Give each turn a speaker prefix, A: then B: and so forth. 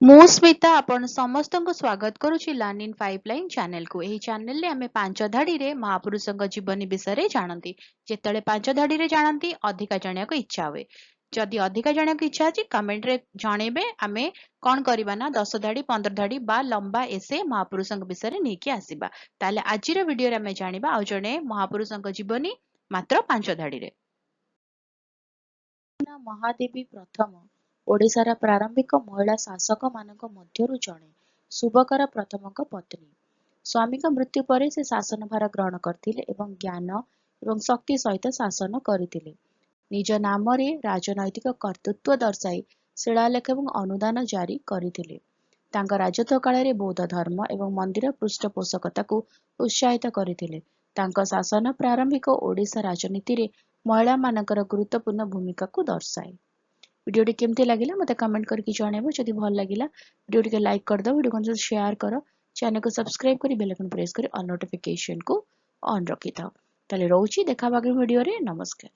A: ମୁଁ ସ୍ମିତା ଆପଣ ସମସ୍ତଙ୍କୁ ସ୍ୱାଗତ କରୁଛି ଲର୍ନ ଇନ୍ ପାଇପଲାଇନ୍ ଚ୍ୟାନେଲକୁ। ଏହି ଚ୍ୟାନେଲରେ ଆମେ ପାଞ୍ଚ ଧାଡ଼ିରେ ମହାପୁରୁଷଙ୍କ ଜୀବନୀ ବିଷୟରେ ଜାଣନ୍ତି। ଯେତେବେଳେ ପାଞ୍ଚ ଧାଡ଼ିରେ ଜାଣନ୍ତି ଅଧିକା ଜାଣିବାକୁ ଇଚ୍ଛା ହୁଏ। ଯଦି ଅଧିକା ଜାଣିବାକୁ ଇଚ୍ଛା ଅଛି କମେଣ୍ଟରେ ଜଣେଇବେ। ଆମେ କ'ଣ କରିବା ନା 10 ଧାଡ଼ି 15 ଧାଡ଼ି ବା ଲମ୍ବା ଏସେ ମହାପୁରୁଷଙ୍କ ବିଷୟରେ ନେଇକି ଆସିବା। ତାହେଲେ ଆଜିର ଭିଡ଼ିଓରେ ଆମେ ଜାଣିବା ଆଉ ଜଣେ ମହାପୁରୁଷଙ୍କ ଜୀବନୀ ମାତ୍ର 5 ଧାଡ଼ିରେ।
B: ମହାଦେବୀ ପ୍ରଥମ ଓଡ଼ିଶାର ପ୍ରାରମ୍ଭିକ ମହିଳା ଶାସକମାନଙ୍କ ମଧ୍ୟରୁ ଜଣେ। ସୁବକର ପ୍ରଥମଙ୍କ ପତ୍ନୀ। ସ୍ୱାମୀଙ୍କ ମୃତ୍ୟୁ ପରେ ସେ ଶାସନଭାର ଗ୍ରହଣ କରିଥିଲେ ଏବଂ ଜ୍ଞାନ ଏବଂ ଶକ୍ତି ସହିତ ଶାସନ କରିଥିଲେ। ନିଜ ନାମରେ ରାଜନୈତିକ କର୍ତ୍ତୃତ୍ୱ ଦର୍ଶାଇ ଶିଳାଲେଖ ଏବଂ ଅନୁଦାନ ଜାରି କରିଥିଲେ। ତାଙ୍କ ରାଜତ୍ୱ କାଳରେ ବୌଦ୍ଧ ଧର୍ମ ଏବଂ ମନ୍ଦିର ପୃଷ୍ଠପୋଷକତାକୁ ଉତ୍ସାହିତ କରିଥିଲେ। ତାଙ୍କ ଶାସନ ପ୍ରାରମ୍ଭିକ ଓଡ଼ିଶା ରାଜନୀତିରେ ମହିଳାମାନଙ୍କର ଗୁରୁତ୍ୱପୂର୍ଣ୍ଣ ଭୂମିକାକୁ ଦର୍ଶାଏ। ଭିଡ଼ିଓଟି କେମିତି ଲାଗିଲା ମୋତେ କମେଣ୍ଟ କରିକି ଜଣାଇବ। ଯଦି ଭଲ ଲାଗିଲା ଭିଡ଼ିଓ ଟିକେ ଲାଇକ୍ କରିଦେବ, ଭିଡ଼ିଓକୁ ସେୟାର କର, ଚ୍ୟାନେଲକୁ ସବସ୍କ୍ରାଇବ କରି ବେଲ୍ ଆଇକନ୍ ପ୍ରେସ୍ କରି ଅଲ୍ ନୋଟିଫିକେସନକୁ ଅନ୍ ରଖିଥାଅ। ତାହେଲେ ରହୁଛି, ଦେଖା ହବା ଆଗାମୀ ଭିଡ଼ିଓରେ। ନମସ୍କାର।